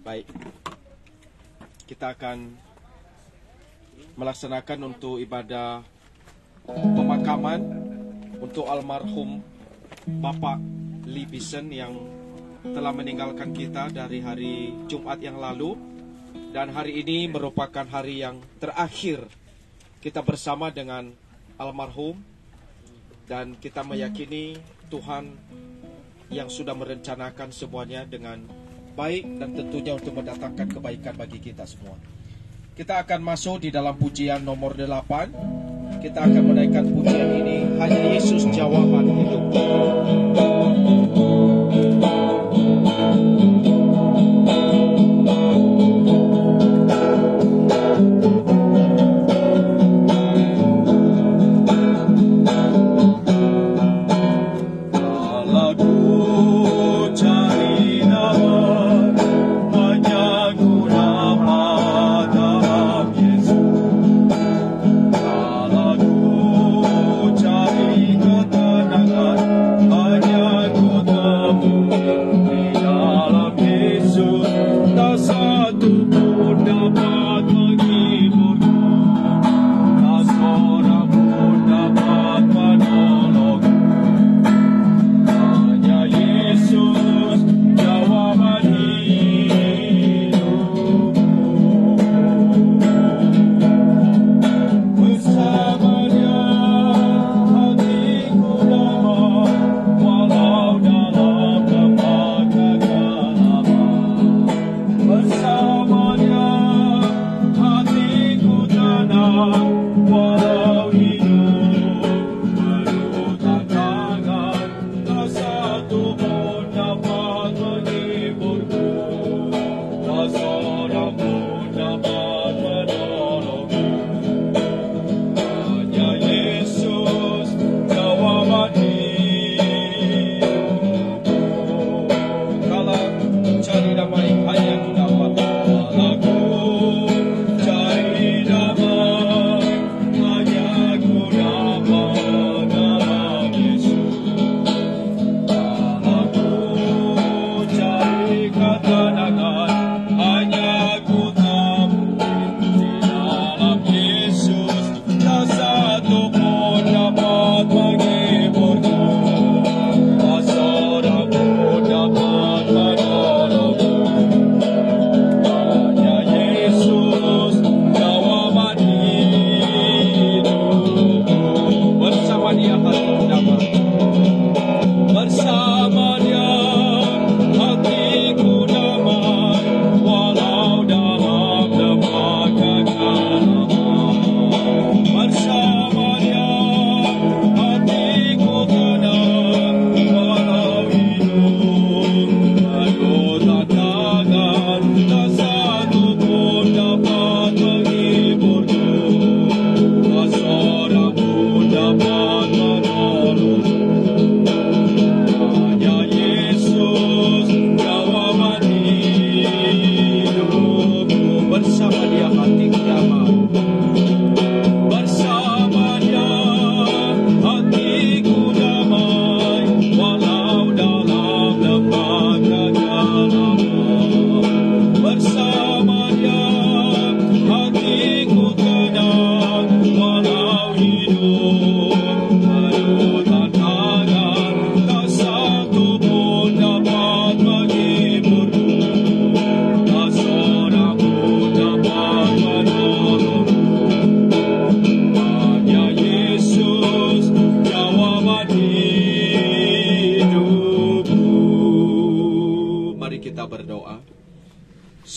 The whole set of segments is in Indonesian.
Baik, kita akan melaksanakan untuk ibadah pemakaman untuk almarhum Bapak Lee Bison yang telah meninggalkan kita dari hari Jumat yang lalu. Dan hari ini merupakan hari yang terakhir kita bersama dengan almarhum. Dan kita meyakini Tuhan yang sudah merencanakan semuanya dengan baik dan tentunya untuk mendatangkan kebaikan bagi kita semua. Kita akan masuk di dalam pujian nomor 8. Kita akan menaikkan pujian ini, Hanya Yesus Jawaban Hidup.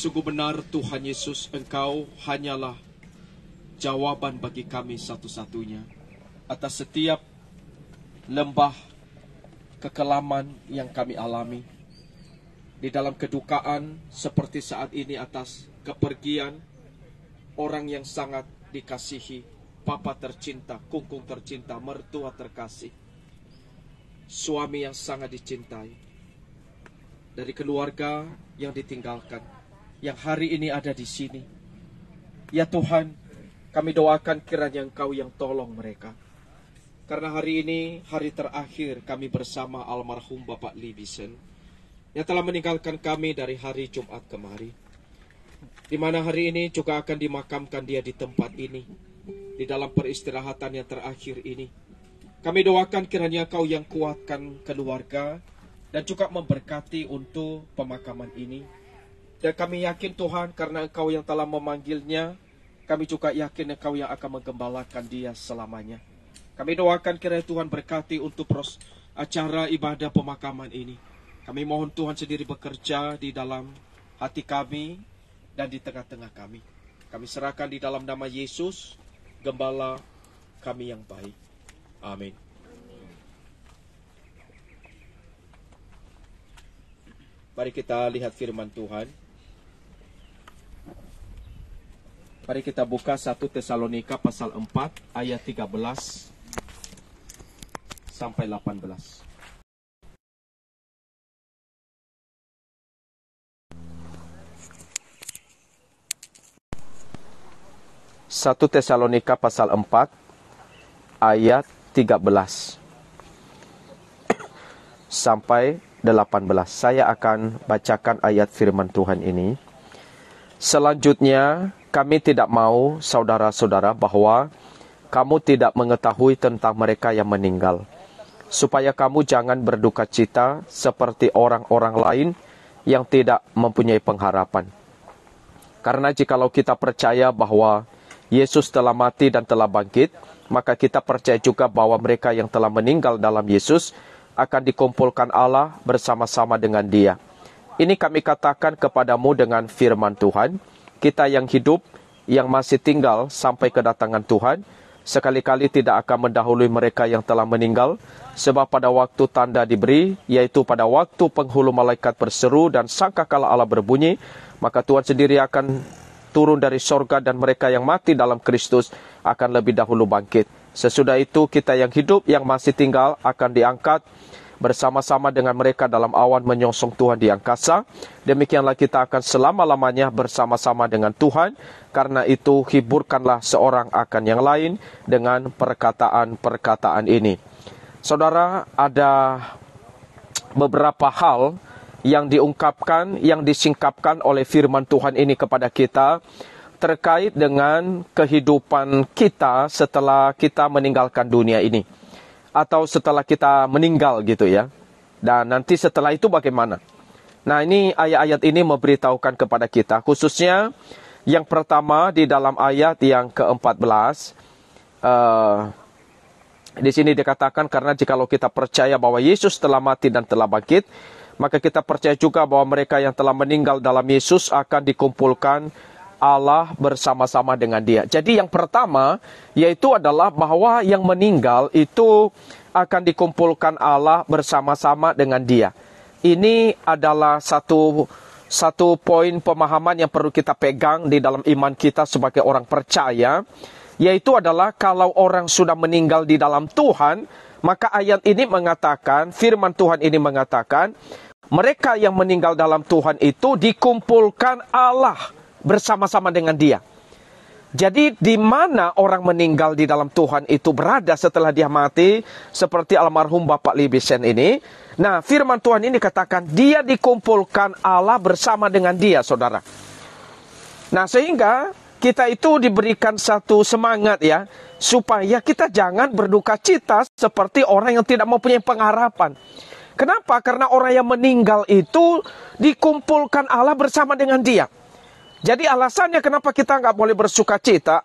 Sungguh benar Tuhan Yesus, Engkau hanyalah jawaban bagi kami satu-satunya atas setiap lembah kekelaman yang kami alami. Di dalam kedukaan seperti saat ini atas kepergian orang yang sangat dikasihi, papa tercinta, kungkung tercinta, mertua terkasih, suami yang sangat dicintai, dari keluarga yang ditinggalkan, yang hari ini ada di sini. Ya Tuhan, kami doakan kiranya Engkau yang tolong mereka. Karena hari ini hari terakhir kami bersama almarhum Bapak Lee Bison. yang telah meninggalkan kami dari hari Jumat kemarin, di mana hari ini juga akan dimakamkan dia di tempat ini, di dalam peristirahatan yang terakhir ini. Kami doakan kiranya Kau yang kuatkan keluarga dan juga memberkati untuk pemakaman ini. Dan kami yakin Tuhan, karena Engkau yang telah memanggilnya, kami juga yakin Engkau yang akan menggembalakan dia selamanya. Kami doakan kiranya Tuhan berkati untuk acara ibadah pemakaman ini. Kami mohon Tuhan sendiri bekerja di dalam hati kami dan di tengah-tengah kami. Kami serahkan di dalam nama Yesus, Gembala kami yang baik. Amin. Mari kita lihat firman Tuhan. Mari kita buka 1 Tesalonika pasal 4 ayat 13 sampai 18. 1 Tesalonika pasal 4 ayat 13 sampai 18. Saya akan bacakan ayat firman Tuhan ini. Selanjutnya, kami tidak mau saudara-saudara bahwa kamu tidak mengetahui tentang mereka yang meninggal, supaya kamu jangan berduka cita seperti orang-orang lain yang tidak mempunyai pengharapan. Karena jikalau kita percaya bahwa Yesus telah mati dan telah bangkit, maka kita percaya juga bahwa mereka yang telah meninggal dalam Yesus akan dikumpulkan Allah bersama-sama dengan Dia. Ini kami katakan kepadamu dengan firman Tuhan, kita yang hidup, yang masih tinggal sampai kedatangan Tuhan, sekali-kali tidak akan mendahului mereka yang telah meninggal, sebab pada waktu tanda diberi, yaitu pada waktu penghulu malaikat berseru dan sangkakala Allah berbunyi, maka Tuhan sendiri akan turun dari sorga dan mereka yang mati dalam Kristus akan lebih dahulu bangkit. Sesudah itu kita yang hidup, yang masih tinggal akan diangkat bersama-sama dengan mereka dalam awan menyongsong Tuhan di angkasa. Demikianlah kita akan selama-lamanya bersama-sama dengan Tuhan. Karena itu hiburkanlah seorang akan yang lain dengan perkataan-perkataan ini. Saudara, ada beberapa hal yang diungkapkan, yang disingkapkan oleh firman Tuhan ini kepada kita terkait dengan kehidupan kita setelah kita meninggalkan dunia ini, atau setelah kita meninggal gitu ya. Dan nanti setelah itu bagaimana? Nah, ini ayat-ayat ini memberitahukan kepada kita, khususnya yang pertama di dalam ayat yang ke-14. Di sini dikatakan, karena jikalau kita percaya bahwa Yesus telah mati dan telah bangkit, maka kita percaya juga bahwa mereka yang telah meninggal dalam Yesus akan dikumpulkan Allah bersama-sama dengan Dia. Jadi yang pertama yaitu adalah bahwa yang meninggal itu akan dikumpulkan Allah bersama-sama dengan Dia. Ini adalah satu poin pemahaman yang perlu kita pegang di dalam iman kita sebagai orang percaya, yaitu adalah kalau orang sudah meninggal di dalam Tuhan, maka ayat ini mengatakan, firman Tuhan ini mengatakan, mereka yang meninggal dalam Tuhan itu dikumpulkan Allah bersama-sama dengan Dia. Jadi di mana orang meninggal di dalam Tuhan itu berada setelah dia mati, seperti almarhum Bapak Libisen ini. Nah, firman Tuhan ini katakan dia dikumpulkan Allah bersama dengan Dia, saudara. Nah, sehingga kita itu diberikan satu semangat ya, supaya kita jangan berduka cita seperti orang yang tidak mempunyai pengharapan. Kenapa? Karena orang yang meninggal itu dikumpulkan Allah bersama dengan Dia. Jadi alasannya kenapa kita nggak boleh bersuka cita,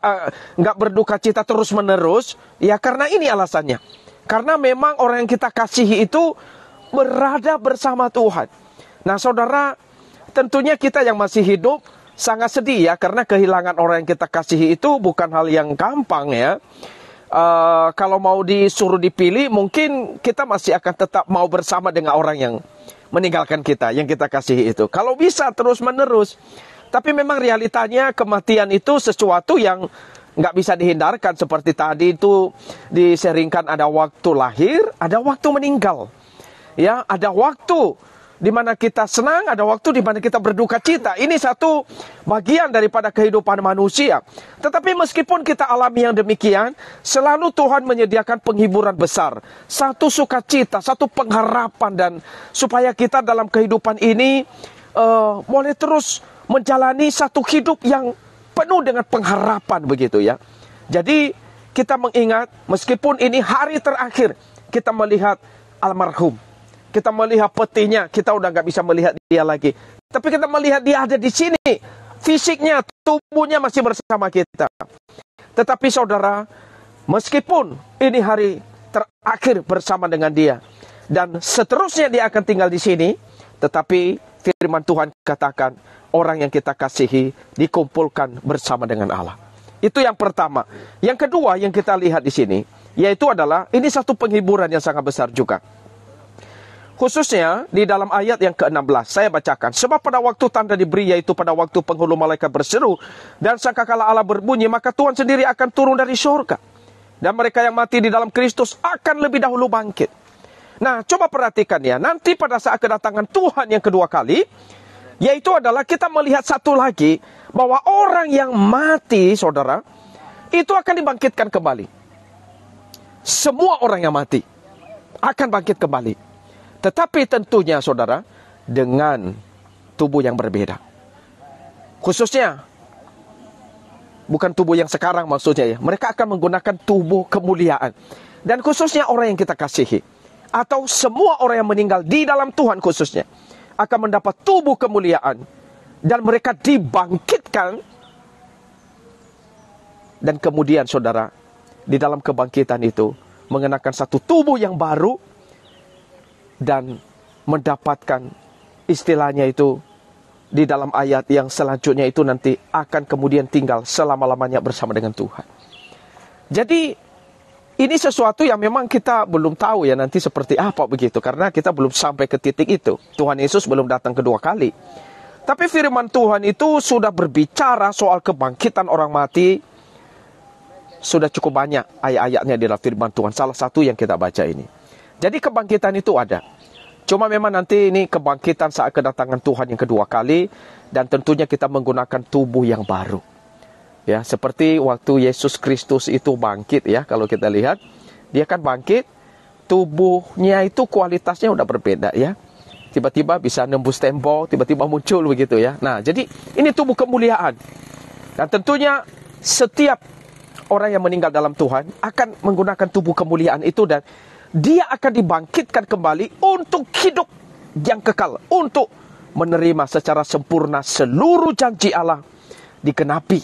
nggak berduka cita terus menerus, ya karena ini alasannya. Karena memang orang yang kita kasihi itu berada bersama Tuhan. Nah, saudara, tentunya kita yang masih hidup sangat sedih ya, karena kehilangan orang yang kita kasihi itu bukan hal yang gampang ya. Kalau mau disuruh dipilih, mungkin kita masih akan tetap mau bersama dengan orang yang meninggalkan kita, yang kita kasihi itu. Kalau bisa terus menerus. Tapi memang realitanya kematian itu sesuatu yang nggak bisa dihindarkan. Seperti tadi itu diseringkan, ada waktu lahir, ada waktu meninggal. Ya, ada waktu di mana kita senang, ada waktu di mana kita berduka cita. Ini satu bagian daripada kehidupan manusia. Tetapi meskipun kita alami yang demikian, selalu Tuhan menyediakan penghiburan besar. Satu sukacita, satu pengharapan, dan supaya kita dalam kehidupan ini boleh terus menjalani satu hidup yang penuh dengan pengharapan begitu ya. Jadi kita mengingat, meskipun ini hari terakhir kita melihat almarhum, kita melihat petinya, kita udah gak bisa melihat dia lagi. Tapi kita melihat dia ada di sini. Fisiknya, tubuhnya masih bersama kita. Tetapi saudara, meskipun ini hari terakhir bersama dengan dia, dan seterusnya dia akan tinggal di sini, tetapi firman Tuhan katakan, orang yang kita kasihi dikumpulkan bersama dengan Allah. Itu yang pertama. Yang kedua yang kita lihat di sini, yaitu adalah, ini satu penghiburan yang sangat besar juga. Khususnya di dalam ayat yang ke-16, saya bacakan. Sebab pada waktu tanda diberi, yaitu pada waktu penghulu malaikat berseru, dan sangkakala Allah berbunyi, maka Tuhan sendiri akan turun dari surga. Dan mereka yang mati di dalam Kristus akan lebih dahulu bangkit. Nah, coba perhatikan ya, nanti pada saat kedatangan Tuhan yang kedua kali, yaitu adalah kita melihat satu lagi, bahwa orang yang mati, saudara, itu akan dibangkitkan kembali. Semua orang yang mati akan bangkit kembali. Tetapi tentunya saudara, dengan tubuh yang berbeda. Khususnya, bukan tubuh yang sekarang maksudnya ya. Mereka akan menggunakan tubuh kemuliaan. Dan khususnya orang yang kita kasihi, atau semua orang yang meninggal di dalam Tuhan khususnya, akan mendapat tubuh kemuliaan. Dan mereka dibangkitkan. Dan kemudian saudara, di dalam kebangkitan itu, mengenakan satu tubuh yang baru, dan mendapatkan istilahnya itu di dalam ayat yang selanjutnya itu nanti akan kemudian tinggal selama-lamanya bersama dengan Tuhan. Jadi ini sesuatu yang memang kita belum tahu ya nanti seperti apa begitu, karena kita belum sampai ke titik itu. Tuhan Yesus belum datang kedua kali. Tapi firman Tuhan itu sudah berbicara soal kebangkitan orang mati. Sudah cukup banyak ayat-ayatnya di dalam firman Tuhan. Salah satu yang kita baca ini. Jadi kebangkitan itu ada. Cuma memang nanti ini kebangkitan saat kedatangan Tuhan yang kedua kali. Dan tentunya kita menggunakan tubuh yang baru. Ya, seperti waktu Yesus Kristus itu bangkit ya. Kalau kita lihat, dia kan bangkit. Tubuhnya itu kualitasnya udah berbeda ya. Tiba-tiba bisa nembus tembok, tiba-tiba muncul begitu ya. Nah, jadi ini tubuh kemuliaan. Dan tentunya setiap orang yang meninggal dalam Tuhan akan menggunakan tubuh kemuliaan itu, dan dia akan dibangkitkan kembali untuk hidup yang kekal, untuk menerima secara sempurna seluruh janji Allah digenapi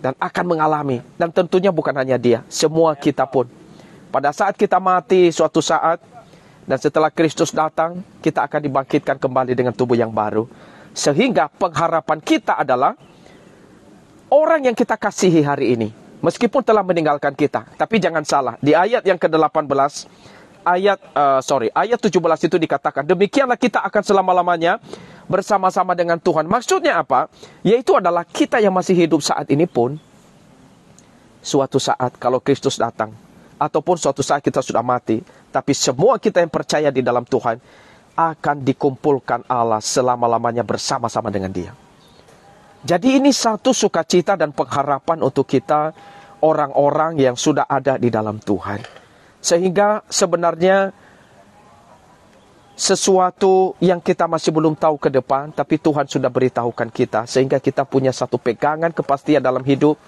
dan akan mengalami. Dan tentunya bukan hanya dia, semua kita pun. Pada saat kita mati suatu saat, dan setelah Kristus datang, kita akan dibangkitkan kembali dengan tubuh yang baru. Sehingga pengharapan kita adalah orang yang kita kasihi hari ini, meskipun telah meninggalkan kita. Tapi jangan salah, di ayat yang ke-18, ayat 17 itu dikatakan, demikianlah kita akan selama-lamanya bersama-sama dengan Tuhan. Maksudnya apa? Yaitu adalah kita yang masih hidup saat ini pun, suatu saat kalau Kristus datang, ataupun suatu saat kita sudah mati, tapi semua kita yang percaya di dalam Tuhan, akan dikumpulkan Allah selama-lamanya bersama-sama dengan Dia. Jadi ini satu sukacita dan pengharapan untuk kita, orang-orang yang sudah ada di dalam Tuhan. Sehingga sebenarnya sesuatu yang kita masih belum tahu ke depan, tapi Tuhan sudah beritahukan kita, sehingga kita punya satu pegangan kepastian dalam hidup,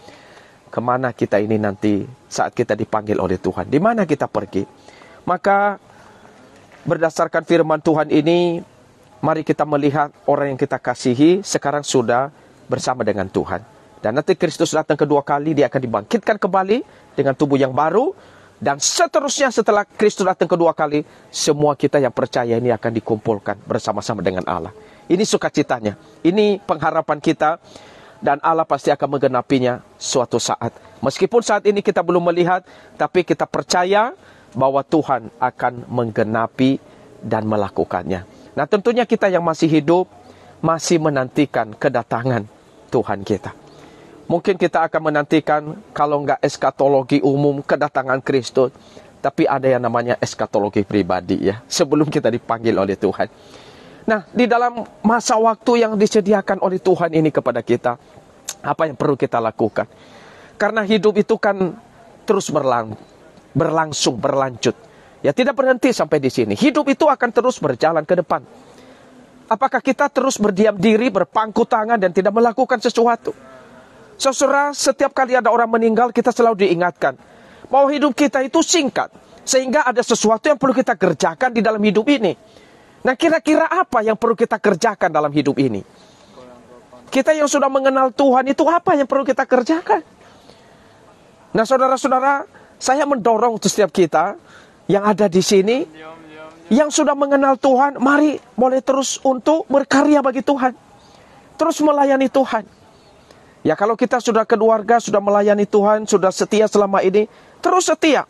kemana kita ini nanti saat kita dipanggil oleh Tuhan, di mana kita pergi. Maka berdasarkan firman Tuhan ini, mari kita melihat orang yang kita kasihi sekarang sudah bersama dengan Tuhan. Dan nanti Kristus datang kedua kali, dia akan dibangkitkan kembali dengan tubuh yang baru. Dan seterusnya setelah Kristus datang kedua kali, semua kita yang percaya ini akan dikumpulkan bersama-sama dengan Allah. Ini sukacitanya, ini pengharapan kita. Dan Allah pasti akan menggenapinya suatu saat. Meskipun saat ini kita belum melihat, tapi kita percaya bahwa Tuhan akan menggenapi dan melakukannya. Nah, tentunya kita yang masih hidup, masih menantikan kedatangan Tuhan kita. Mungkin kita akan menantikan, kalau enggak eskatologi umum, kedatangan Kristus, tapi ada yang namanya eskatologi pribadi ya, sebelum kita dipanggil oleh Tuhan. Nah, di dalam masa waktu yang disediakan oleh Tuhan ini kepada kita, apa yang perlu kita lakukan? Karena hidup itu kan terus berlangsung, berlanjut. Ya, tidak berhenti sampai di sini. Hidup itu akan terus berjalan ke depan. Apakah kita terus berdiam diri, berpangku tangan dan tidak melakukan sesuatu? Saudara, setiap kali ada orang meninggal, kita selalu diingatkan bahwa hidup kita itu singkat, sehingga ada sesuatu yang perlu kita kerjakan di dalam hidup ini. Nah, kira-kira apa yang perlu kita kerjakan dalam hidup ini? Kita yang sudah mengenal Tuhan itu apa yang perlu kita kerjakan? Nah, saudara-saudara, saya mendorong untuk setiap kita yang ada di sini, yang sudah mengenal Tuhan, mari mulai terus untuk berkarya bagi Tuhan. Terus melayani Tuhan. Ya, kalau kita sudah keluarga, sudah melayani Tuhan, sudah setia selama ini, terus setia.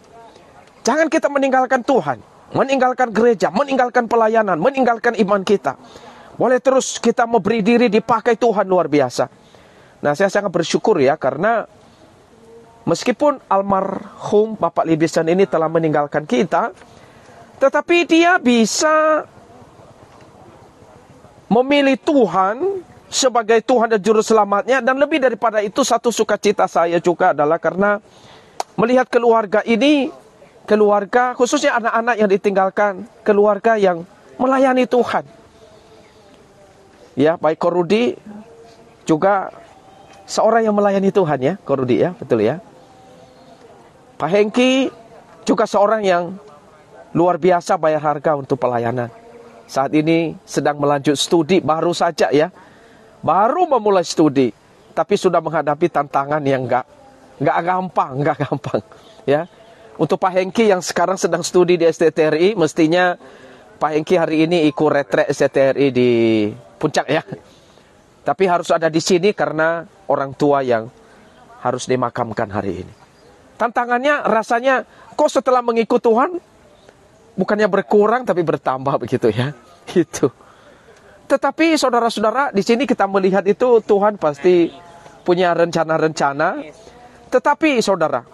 Jangan kita meninggalkan Tuhan, meninggalkan gereja, meninggalkan pelayanan, meninggalkan iman kita. Boleh terus kita memberi diri dipakai Tuhan luar biasa. Nah, saya sangat bersyukur ya, karena meskipun almarhum Bapak Libisan ini telah meninggalkan kita, tetapi dia bisa memilih Tuhan sebagai Tuhan dan Juru Selamatnya. Dan lebih daripada itu, satu sukacita saya juga adalah karena melihat keluarga ini, keluarga khususnya anak-anak yang ditinggalkan, keluarga yang melayani Tuhan. Ya, baik Korudi juga seorang yang melayani Tuhan ya, Korudi ya, betul ya. Pak Hengki juga seorang yang luar biasa bayar harga untuk pelayanan. Saat ini sedang melanjut studi baru saja ya. Baru memulai studi, tapi sudah menghadapi tantangan yang enggak gampang ya. Untuk Pak Hengki yang sekarang sedang studi di STTRI, mestinya Pak Hengki hari ini ikut retret STTRI di Puncak ya. Tapi harus ada di sini karena orang tua yang harus dimakamkan hari ini. Tantangannya rasanya kok setelah mengikut Tuhan bukannya berkurang tapi bertambah begitu ya. Gitu. Tetapi saudara-saudara, di sini kita melihat itu Tuhan pasti punya rencana-rencana. Tetapi saudara,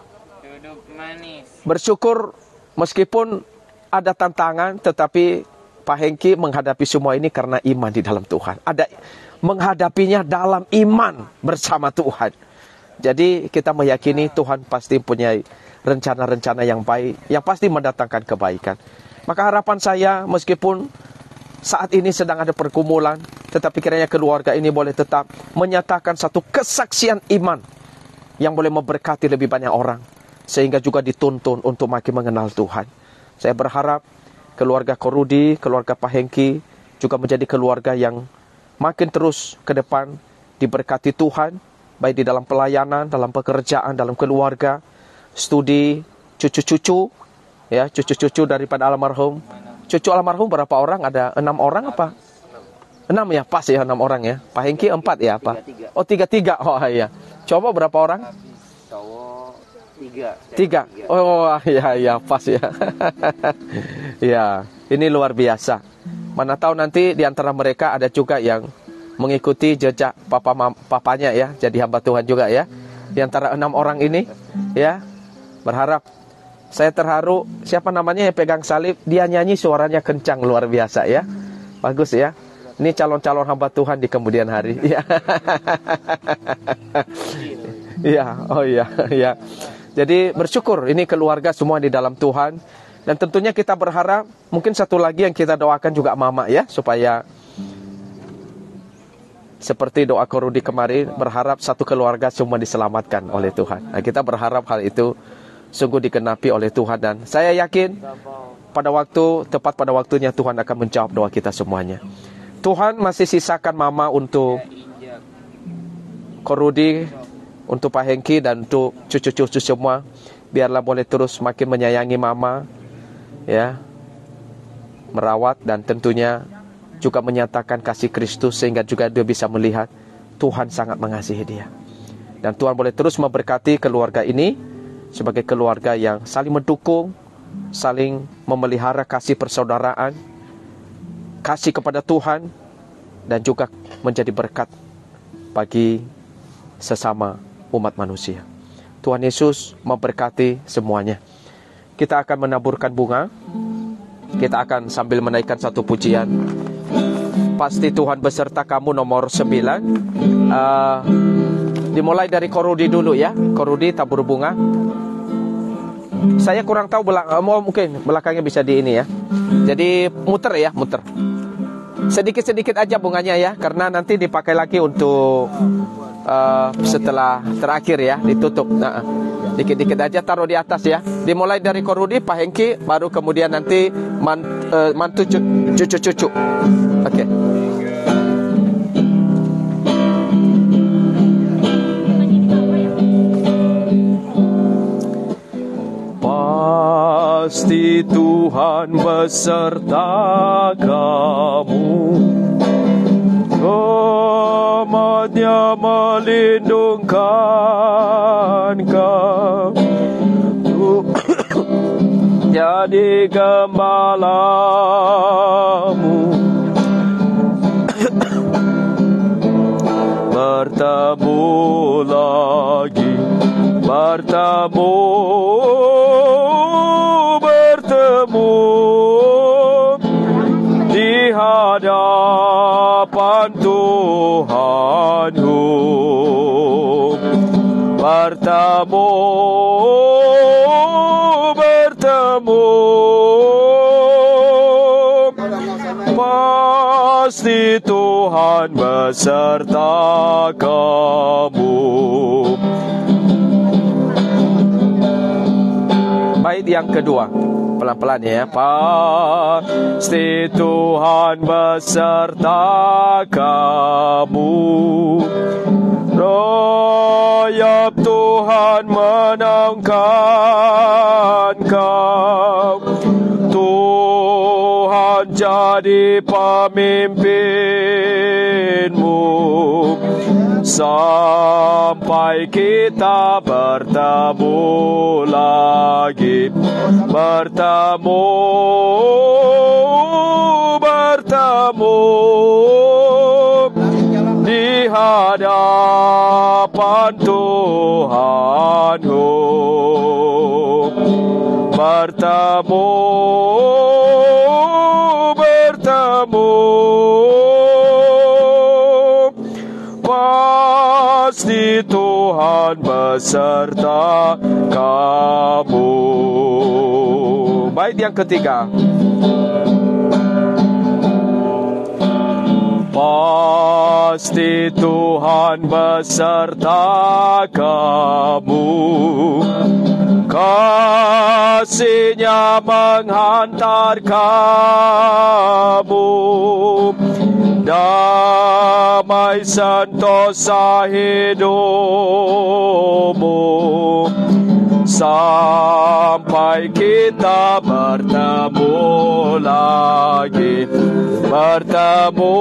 bersyukur meskipun ada tantangan, tetapi Pak Hengki menghadapi semua ini karena iman di dalam Tuhan. Ada menghadapinya dalam iman bersama Tuhan. Jadi kita meyakini Tuhan pasti punya rencana-rencana yang baik, yang pasti mendatangkan kebaikan. Maka harapan saya, meskipun saat ini sedang ada pergumulan, tetapi kiranya keluarga ini boleh tetap menyatakan satu kesaksian iman yang boleh memberkati lebih banyak orang, sehingga juga dituntun untuk makin mengenal Tuhan. Saya berharap keluarga Korudi, keluarga Pak Hengki juga menjadi keluarga yang makin terus ke depan diberkati Tuhan, baik di dalam pelayanan, dalam pekerjaan, dalam keluarga, studi, cucu-cucu, ya, cucu-cucu daripada almarhum. Cucu almarhum berapa orang? Ada 6 orang apa? 6 ya, pas ya 6 orang ya. Pak Hengki 4 ya apa? Oh 3. Oh iya. Coba berapa orang? Cowok 3. 3. Oh ya pas ya. Ya, ini luar biasa. Mana tahu nanti di antara mereka ada juga yang mengikuti jejak papanya ya, jadi hamba Tuhan juga ya. Di antara 6 orang ini ya. Berharap, saya terharu, siapa namanya yang pegang salib, dia nyanyi suaranya kencang luar biasa ya. Bagus ya. Ini calon-calon hamba Tuhan di kemudian hari. Ya. Iya, oh iya, ya. Jadi bersyukur ini keluarga semua di dalam Tuhan. Dan tentunya kita berharap mungkin satu lagi yang kita doakan juga mama ya, supaya seperti doa Korudi kemarin, berharap satu keluarga semua diselamatkan oleh Tuhan. Nah, kita berharap hal itu sungguh digenapi oleh Tuhan, dan saya yakin tepat pada waktunya Tuhan akan menjawab doa kita semuanya. Tuhan masih sisakan mama untuk Korudi, untuk Pak Hengki, dan untuk cucu-cucu semua. Biarlah boleh terus makin menyayangi mama, ya, merawat, dan tentunya juga menyatakan kasih Kristus, sehingga juga dia bisa melihat Tuhan sangat mengasihi dia. Dan Tuhan boleh terus memberkati keluarga ini sebagai keluarga yang saling mendukung, saling memelihara kasih persaudaraan, kasih kepada Tuhan, dan juga menjadi berkat bagi sesama umat manusia. Tuhan Yesus memberkati semuanya. Kita akan menaburkan bunga. Kita akan sambil menaikkan satu pujian. Pasti Tuhan beserta kamu nomor 9. Dimulai dari Korudi dulu ya. Korudi tabur bunga. Saya kurang tahu mungkin belakangnya bisa di ini ya. Jadi muter ya, muter. Sedikit-sedikit aja bunganya ya, karena nanti dipakai lagi untuk setelah terakhir ya, ditutup. Nah, dikit-dikit aja taruh di atas ya. Dimulai dari Korudi, Pak Hengki, baru kemudian nanti mantu cucu-cucu. Oke. Pasti Tuhan beserta kamu, rahmat-Nya melindungkan kamu, jadi gembalamu, bertemu lagi, bertemu di hadapan Tuhanku, bertemu pasti Tuhan beserta kamu. Bait yang kedua, pelan-pelan ya. Pasti Tuhan beserta kamu, rayap Tuhan menangkan kau, Tuhan jadi pemimpinmu, sampai kita bertemu lagi, bertemu di hadapan Tuhanku, bertemu pasti Tuhan beserta kamu. Bait yang ketiga, pasti Tuhan beserta kamu, kasih-Nya menghantar kamu, damai sentosa hidupmu, sampai kita bertemu lagi, bertemu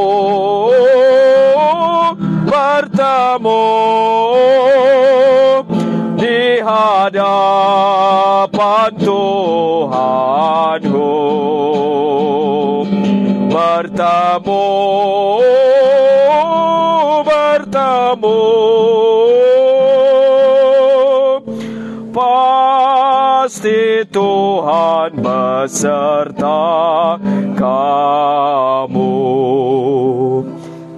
di hadapan Tuhanku, bertemu pasti Tuhan beserta kamu.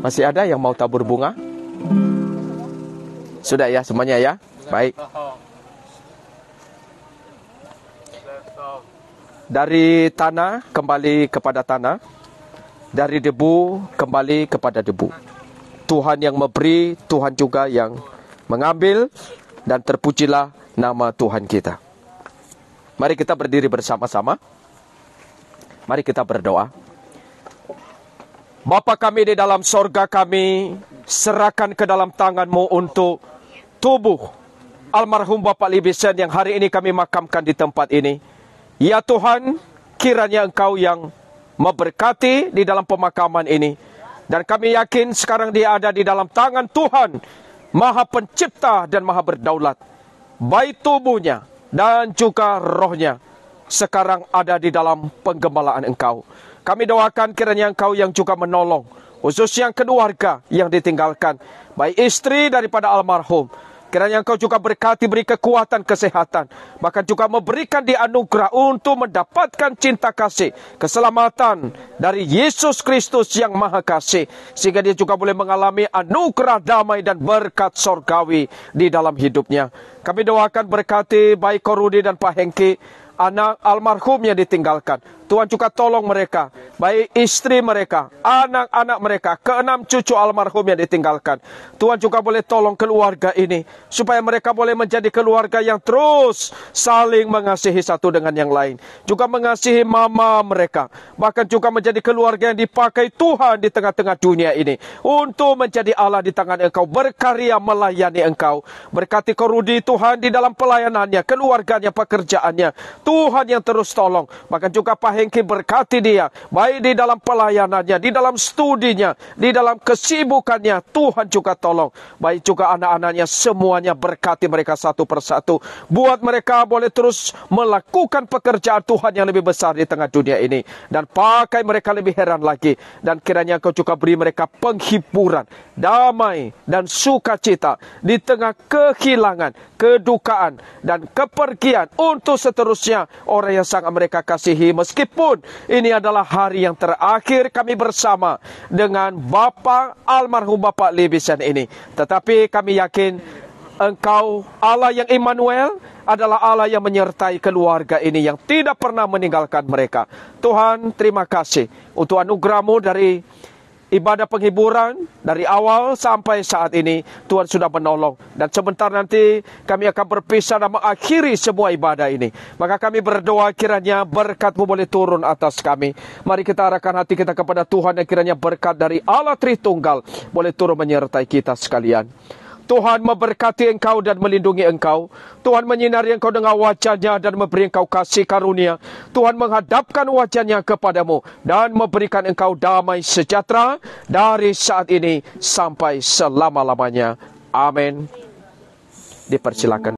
Masih ada yang mau tabur bunga? Sudah ya semuanya ya? Baik. Dari tanah kembali kepada tanah, dari debu kembali kepada debu. Tuhan yang memberi, Tuhan juga yang mengambil, dan terpujilah nama Tuhan kita. Mari kita berdiri bersama-sama. Mari kita berdoa. Bapa kami di dalam sorga, kami serahkan ke dalam tangan-Mu untuk tubuh almarhum Bapak Libisen yang hari ini kami makamkan di tempat ini. Ya Tuhan, kiranya Engkau yang memberkati di dalam pemakaman ini. Dan kami yakin sekarang dia ada di dalam tangan Tuhan, Maha Pencipta dan Maha Berdaulat. Baik tubuhnya dan juga rohnya sekarang ada di dalam penggembalaan Engkau. Kami doakan kiranya Engkau yang juga menolong, khususnya keluarga yang ditinggalkan, baik istri daripada almarhum, Kiranya Engkau juga berkati, beri kekuatan, kesehatan. Bahkan juga memberikan dia anugerah untuk mendapatkan cinta kasih, keselamatan dari Yesus Kristus yang Maha Kasih. Sehingga dia juga boleh mengalami anugerah damai dan berkat sorgawi di dalam hidupnya. Kami doakan berkati baik Korudi dan Pak Hengki, anak almarhum yang ditinggalkan. Tuhan juga tolong mereka, baik istri mereka, anak-anak mereka, keenam cucu almarhum yang ditinggalkan. Tuhan juga boleh tolong keluarga ini, supaya mereka boleh menjadi keluarga yang terus saling mengasihi satu dengan yang lain. Juga mengasihi mama mereka, bahkan juga menjadi keluarga yang dipakai Tuhan di tengah-tengah dunia ini, untuk menjadi Allah di tangan Engkau, berkarya melayani Engkau. Berkati Korudi Tuhan di dalam pelayanannya, keluarganya, pekerjaannya. Tuhan yang terus tolong, bahkan juga Pak Hengki berkati dia, baik di dalam pelayanannya, di dalam studinya, di dalam kesibukannya. Tuhan juga tolong, baik juga anak-anaknya, semuanya berkati mereka satu persatu. Buat mereka boleh terus melakukan pekerjaan Tuhan yang lebih besar di tengah dunia ini. Dan pakai mereka lebih heran lagi. Dan kiranya Kau juga beri mereka penghiburan, damai dan sukacita di tengah kehilangan, kedukaan dan kepergian. Untuk seterusnya orang yang sangat mereka kasihi, meskipun ini adalah hari yang terakhir kami bersama dengan almarhum Bapak Libisan ini, tetapi kami yakin Engkau Allah yang Immanuel adalah Allah yang menyertai keluarga ini, yang tidak pernah meninggalkan mereka. Tuhan, terima kasih untuk anugerah-Mu dari ibadah penghiburan dari awal sampai saat ini. Tuhan sudah menolong, dan sebentar nanti kami akan berpisah dan mengakhiri semua ibadah ini. Maka kami berdoa kiranya berkat-Mu boleh turun atas kami. Mari kita arahkan hati kita kepada Tuhan, dan kiranya berkat dari Allah Tritunggal boleh turun menyertai kita sekalian. Tuhan memberkati engkau dan melindungi engkau. Tuhan menyinari engkau dengan wajah-Nya dan memberi engkau kasih karunia. Tuhan menghadapkan wajah-Nya kepadamu dan memberikan engkau damai sejahtera dari saat ini sampai selama-lamanya. Amin. Dipersilakan.